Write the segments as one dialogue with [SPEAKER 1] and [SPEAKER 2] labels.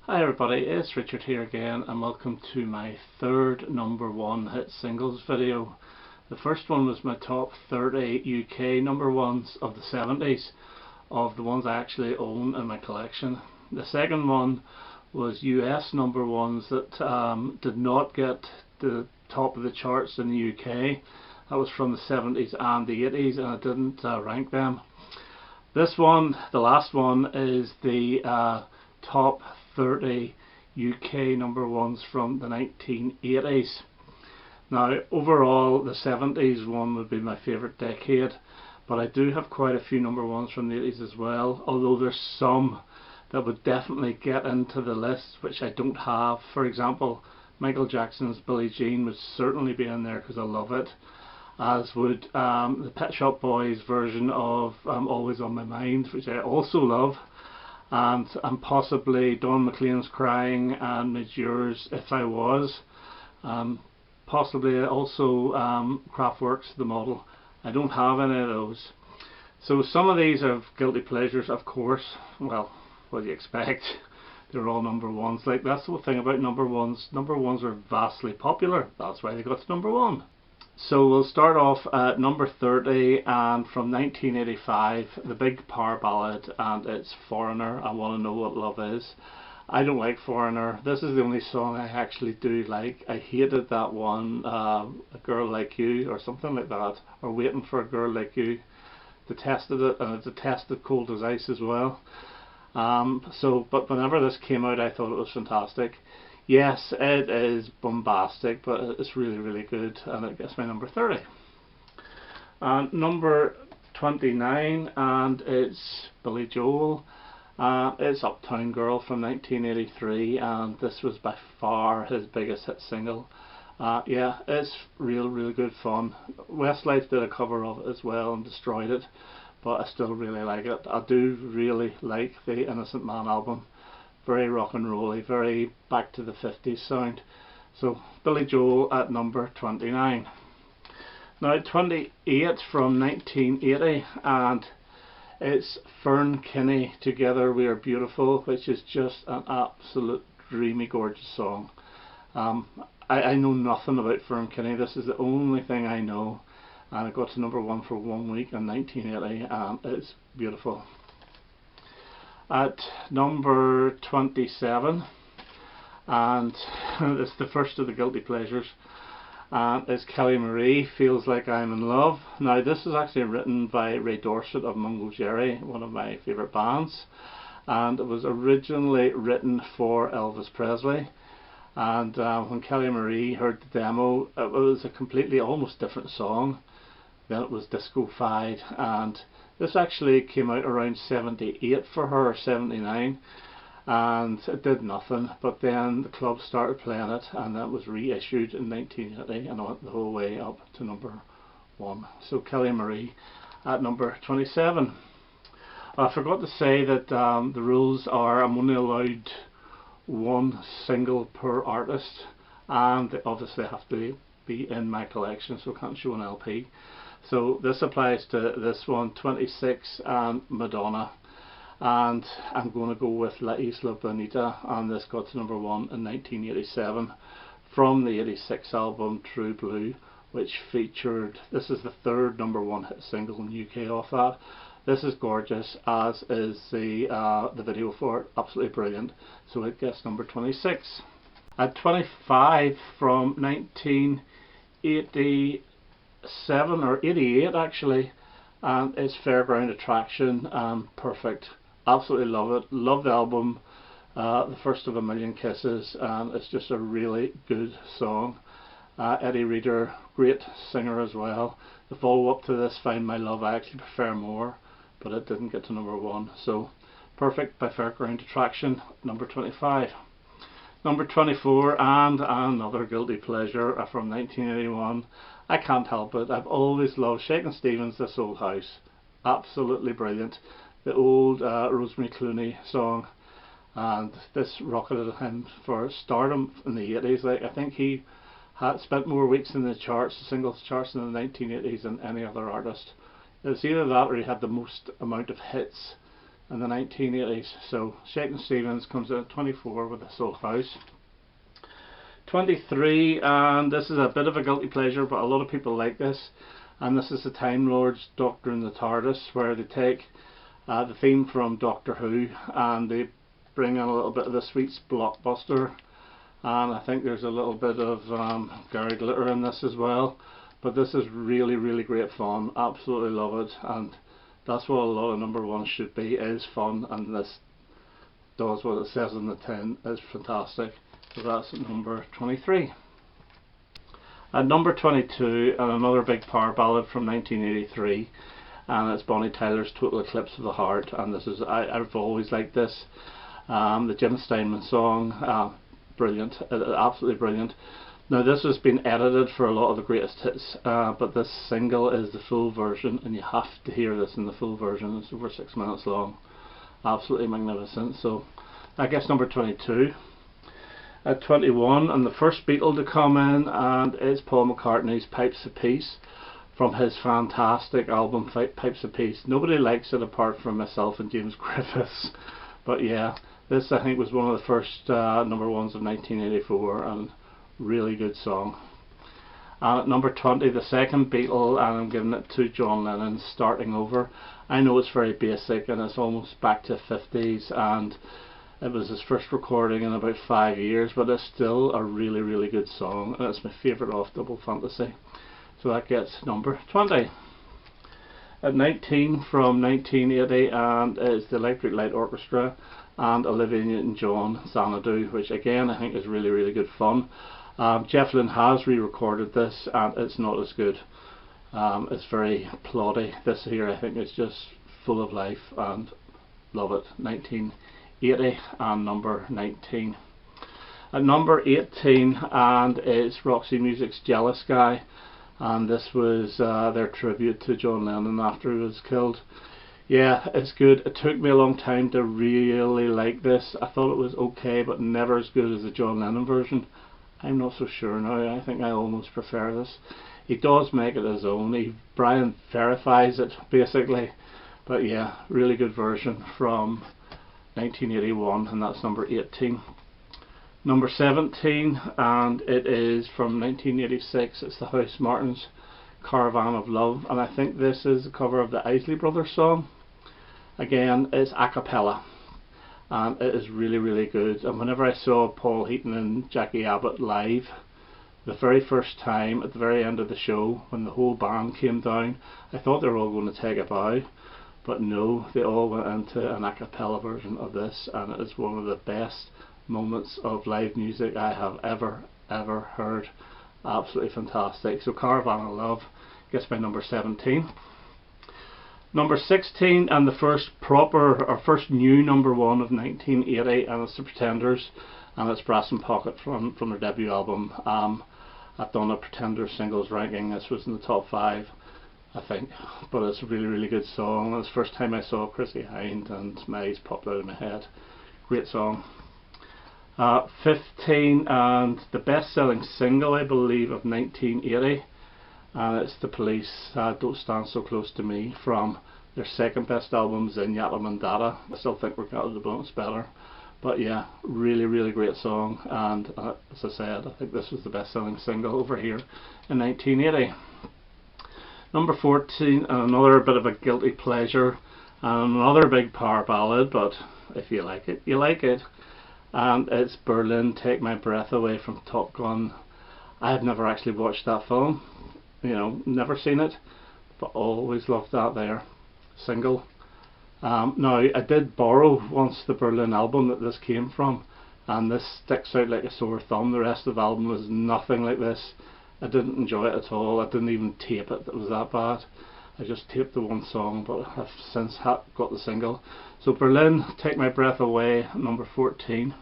[SPEAKER 1] Hi everybody, it's Richard here again and welcome to my third number one hit singles video. The first one was my top 30 UK number ones of the 70s, of the ones I actually own in my collection. The second one was US number ones that did not get the top of the charts in the UK. That was from the 70s and the 80s and I didn't rank them. This one, the last one, is the top 30 UK number ones from the 1980s. Now overall the 70s one would be my favourite decade, but I do have quite a few number ones from the 80s as well, although there's some that would definitely get into the list which I don't have. For example, Michael Jackson's Billie Jean would certainly be in there because I love it, as would the Pet Shop Boys version of Always on My Mind, which I also love, and possibly Don McLean's Crying and Midge Ure If I Was, possibly also Kraftwerk's The Model. I don't have any of those. So some of these are guilty pleasures, of course. Well, what do you expect? They're all number ones. Like, that's the thing about number ones. Number ones are vastly popular. That's why they got to number one. So we'll start off at number 30, and from 1985, the big power ballad, and it's Foreigner, I Want to Know What Love Is. I don't like Foreigner. This is the only song I actually do like. I hated that one, A Girl Like You, or something like that, or Waiting for a Girl Like You. Detested it, and I detested Cold as Ice as well. But whenever this came out, I thought it was fantastic. Yes, it is bombastic, but it's really, really good, and it gets my number 30. And number 29, and it's Billy Joel. It's Uptown Girl from 1983, and this was by far his biggest hit single. Yeah, it's really good fun. Westlife did a cover of it as well and destroyed it, but I still really like it. I do really like the Innocent Man album. Very rock and rolly, very back to the 50s sound. So Billy Joel at number 29. Now 28 from 1980, and it's Fern Kinney, Together We Are Beautiful, which is just an absolute dreamy, gorgeous song. I know nothing about Fern Kinney. This is the only thing I know, and it got to number one for 1 week in 1980, and it's beautiful. At number 27, and it's the first of the guilty pleasures, is Kelly Marie, Feels Like I'm in Love. Now this is actually written by Ray Dorset of Mungo Jerry, one of my favourite bands, and it was originally written for Elvis Presley, and when Kelly Marie heard the demo, it was a completely, almost different song. Then it was disco-fied, and this actually came out around 78 for her, or 79, and it did nothing, but then the club started playing it, and that was reissued in 1980, and it went the whole way up to number one. So Kelly Marie at number 27. I forgot to say that the rules are I'm only allowed one single per artist, and they obviously have to be in my collection, so I can't show an LP. So this applies to this one, 26, and Madonna, and I'm going to go with La Isla Bonita, and this got to number one in 1987 from the 86 album True Blue, which featured, this is the third number one hit single in the UK off that. This is gorgeous, as is the video for it, absolutely brilliant, so it gets number 26. At 25 from 1980 or 88 actually, and it's Fairground Attraction, perfect, absolutely love it, love the album, the first of A Million Kisses, and it's just a really good song. Eddie Reader, great singer as well. The follow up to this, Find My Love, I actually prefer more, but it didn't get to number one, so Perfect by Fairground Attraction, number 25. Number 24, and another guilty pleasure from 1981. I can't help it. I've always loved Shakin' Stevens' This Old House. Absolutely brilliant. The old Rosemary Clooney song, and this rocketed him for stardom in the 80s. Like, I think he had spent more weeks in the charts, the singles charts, in the 1980s than any other artist. It's either that or he had the most amount of hits in the 1980s. So Shakin' Stevens comes in at 24 with This Old House. 23, and this is a bit of a guilty pleasure, but a lot of people like this, and this is the Time Lords Doctor and the TARDIS, where they take the theme from Doctor Who and they bring in a little bit of the Sweets Blockbuster, and I think there's a little bit of Gary Glitter in this as well. But this is really, really great fun. Absolutely love it, and that's what a lot of number ones should be, is fun, and this does what it says on the tin. It's fantastic. So that's at number 23. At number 22, and another big power ballad from 1983, and it's Bonnie Tyler's Total Eclipse of the Heart, and this is, I've always liked this. The Jim Steinman song, brilliant, absolutely brilliant. Now this has been edited for a lot of the greatest hits, but this single is the full version, and you have to hear this in the full version. It's over 6 minutes long. Absolutely magnificent. So I guess number 22. At 21, and the first Beatle to come in, and it's Paul McCartney's Pipes of Peace from his fantastic album Pipes of Peace. Nobody likes it apart from myself and James Griffiths, but yeah, this I think was one of the first number ones of 1984, and really good song. And at number 20, the second Beatle, and I'm giving it to John Lennon, Starting Over. I know it's very basic and it's almost back to 50s, and it was his first recording in about 5 years, but it's still a really, really good song, and it's my favourite off Double Fantasy. So that gets number 20. At 19, from 1980, and it's the Electric Light Orchestra and Olivia Newton-John, Xanadu, which again I think is really, really good fun. Jeff Lynne has re-recorded this, and it's not as good. It's very ploddy. This here I think is just full of life, and love it. 1980 and number 19. At number 18, and it's Roxy Music's Jealous Guy, and this was their tribute to John Lennon after he was killed. Yeah, it's good. It took me a long time to really like this. I thought it was okay, but never as good as the John Lennon version. I'm not so sure now. I think I almost prefer this. He does make it his own. Brian verifies it basically, but yeah, really good version from 1981, and that's number 18. Number 17, and it is from 1986. It's the Housemartins, Caravan of Love, and I think this is a cover of the Isley Brothers song. Again, it's a cappella, and it is really, really good. And whenever I saw Paul Heaton and Jackie Abbott live, the very first time at the very end of the show, when the whole band came down, I thought they were all going to take a bow, but no, they all went into an a cappella version of this, and it is one of the best moments of live music I have ever heard. Absolutely fantastic. So Caravan of Love gets my number 17. Number 16, and the first proper, or first new number one of 1980, and it's the Pretenders, and it's Brass in Pocket from their debut album. I've done a Pretenders singles ranking. This was in the top 5, I think, but it's a really, really good song. It was the first time I saw Chrissie Hynde, and my eyes popped out of my head. Great song. 15, and the best-selling single, I believe, of 1980, and it's The Police, Don't Stand So Close to Me, from their second best album, Zinyatta Mandata. I still think Regatta de Blanc is better, but yeah, really, really great song, and as I said, I think this was the best-selling single over here in 1980. Number 14, and another bit of a guilty pleasure, and another big power ballad, but if you like it, you like it. And it's Berlin, Take My Breath Away from Top Gun. I have never actually watched that film, you know, never seen it, but always loved that there single. Now I did borrow once the Berlin album that this came from, and this sticks out like a sore thumb. The rest of the album was nothing like this. I didn't enjoy it at all. I didn't even tape it, it was that bad. I just taped the one song, but I've since got the single. So Berlin, Take My Breath Away, number 14.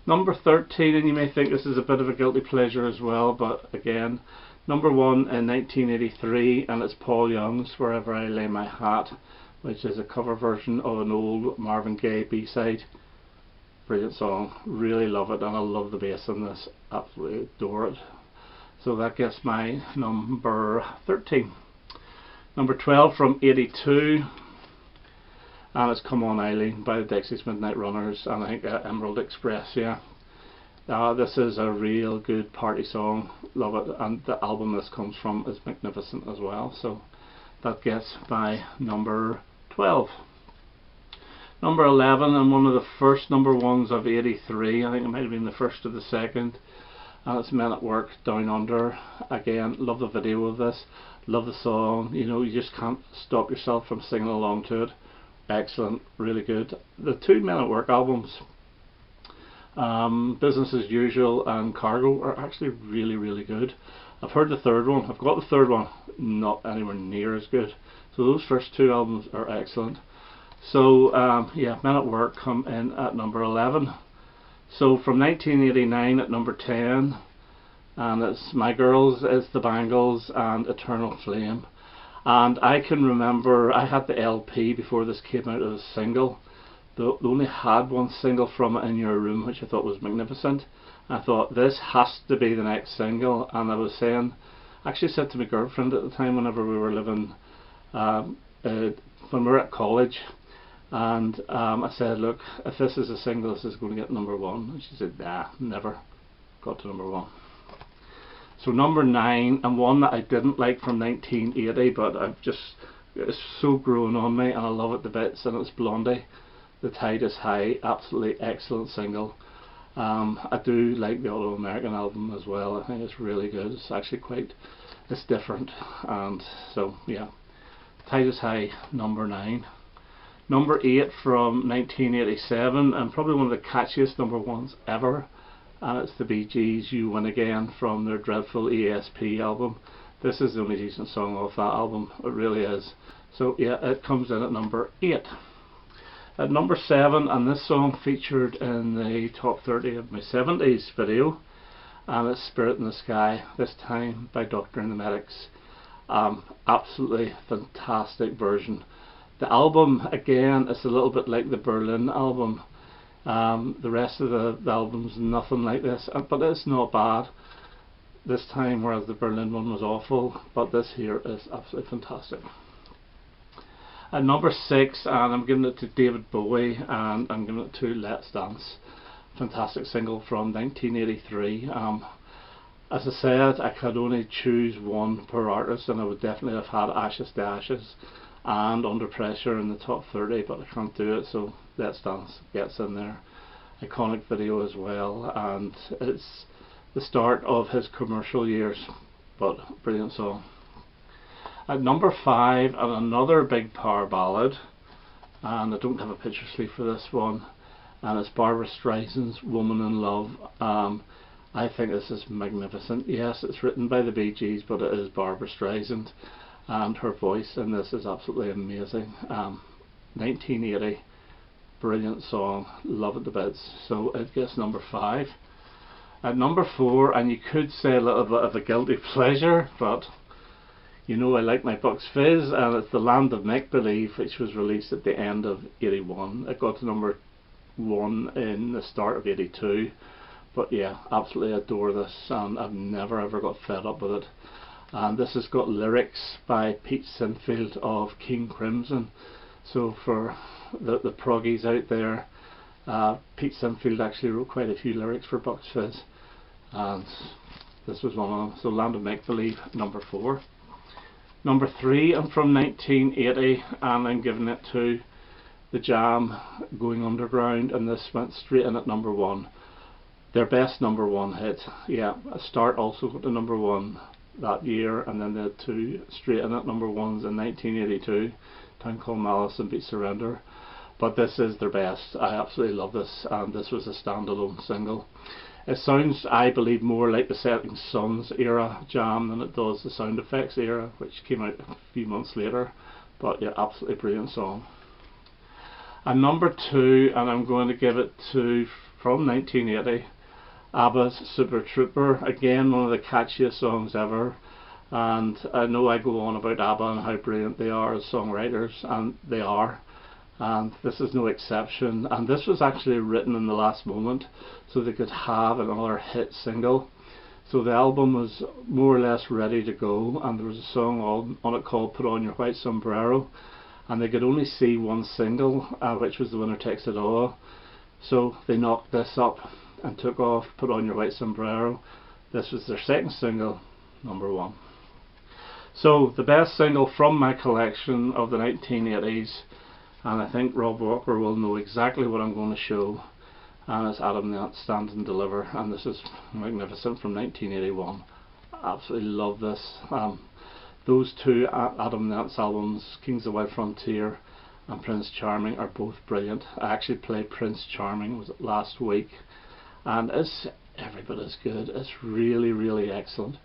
[SPEAKER 1] Number 13, and you may think this is a bit of a guilty pleasure as well, but again, number 1 in 1983, and it's Paul Young's Wherever I Lay My Hat, which is a cover version of an old Marvin Gaye B-side. Brilliant song, really love it, and I love the bass in this, absolutely adore it. So that gets my number 13. Number 12 from 82, and it's Come On Eileen by the Dexys Midnight Runners, and I think Emerald Express. Yeah, this is a real good party song, love it, and the album this comes from is magnificent as well. So that gets my number 12. Number 11, and one of the first number ones of '83, I think it might have been the first or the second, and it's Men at Work, Down Under. Again, love the video of this, love the song, you know, you just can't stop yourself from singing along to it. Excellent, really good. The two Men at Work albums, Business as Usual and Cargo, are actually really good. I've heard the third one, I've got the third one, not anywhere near as good. So those first two albums are excellent. So yeah, Men at Work come in at number 11. So from 1989 at number 10, and it's My Girls, It's the Bangles and Eternal Flame. And I can remember, I had the LP before this came out as a single. They only had one single from it, In Your Room, which I thought was magnificent. I thought this has to be the next single, and I was saying, I actually said to my girlfriend at the time, whenever we were living, when we were at college, and I said, look, if this is a single, this is going to get number 1. And she said, nah, never. Got to number 1. So number 9, and one that I didn't like from 1980, but it's so grown on me and I love it to bits, and it's Blondie, The Tide Is High. Absolutely excellent single. I do like the All-American album as well. I think it's really good. It's actually it's different, and so yeah, Tide Is High, number 9. Number 8 from 1987, and probably one of the catchiest number 1s ever, and it's the Bee Gees, You Win Again, from their dreadful ESP album. This is the only decent song off that album, it really is. So yeah, it comes in at number 8. At number 7, and this song featured in the top 30 of my 70s video, and it's Spirit in the Sky, this time by Doctor and the Medics. Absolutely fantastic version. The album, again, is a little bit like the Berlin album. The rest of the album's nothing like this, but it's not bad this time, whereas the Berlin one was awful, but this here is absolutely fantastic. At number 6, and I'm giving it to David Bowie, and I'm giving it to Let's Dance. Fantastic single from 1983. As I said, I could only choose one per artist, and I would definitely have had Ashes to Ashes and Under Pressure in the top 30, but I can't do it, so Let's Dance gets in there. Iconic video as well, and it's the start of his commercial years, but brilliant song. At number 5, and another big power ballad, and I don't have a picture sleeve for this one, and it's Barbra Streisand's Woman in Love. I think this is magnificent. Yes, it's written by the Bee Gees, but it is Barbra Streisand, and her voice in this is absolutely amazing. 1980, brilliant song, love it to bits. So it gets number 5. At number 4, and you could say a little bit of a guilty pleasure, but you know I like my Bucks Fizz, and it's The Land of Make Believe, which was released at the end of 81. It got to number 1 in the start of 82. But yeah, absolutely adore this, and I've never ever got fed up with it. And this has got lyrics by Pete Sinfield of King Crimson. So for the proggies out there, Pete Sinfield actually wrote quite a few lyrics for Bucks Fizz, and this was one of them. So Land of Make Believe, number 4. Number 3, I'm from 1980, and I'm giving it to The Jam, Going Underground, and this went straight in at number 1. Their best number 1 hit. Yeah, Start also got to number 1 that year, and then they had 2 straight in at number 1s in 1982, Town Called Malice and Beat Surrender. But this is their best. I absolutely love this, and this was a standalone single. It sounds, I believe, more like the Setting Sun's era Jam than it does the Sound Effects era, which came out a few months later. But yeah, absolutely brilliant song. And number 2, and I'm going to give it to, from 1980, ABBA's Super Trooper. Again, one of the catchiest songs ever. And I know I go on about ABBA and how brilliant they are as songwriters, and they are. And this is no exception, and this was actually written in the last moment so they could have another hit single. So the album was more or less ready to go, and there was a song on it called Put On Your White Sombrero, and they could only see one single, which was The Winner Takes It All. So they knocked this up and took off Put On Your White Sombrero. This was their second single, #1. So the best single from my collection of the 1980s, and I think Rob Walker will know exactly what I'm going to show, and it's Adam the Ant Stand and Deliver, and this is magnificent from 1981. Absolutely love this. Those two Adam the Ant's albums, Kings of the Wild Frontier and Prince Charming, are both brilliant. I actually played Prince Charming was last week, and it's every bit as good. It's really, really excellent.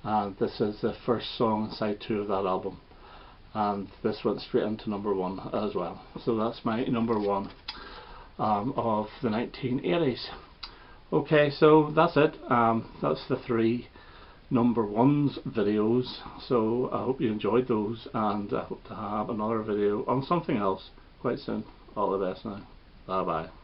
[SPEAKER 1] And this is the first song in side 2 of that album, and this went straight into #1 as well. So that's my #1 of the 1980s. Okay, so that's it. That's the 3 #1s videos. So I hope you enjoyed those, and I hope to have another video on something else quite soon. All the best now. Bye bye.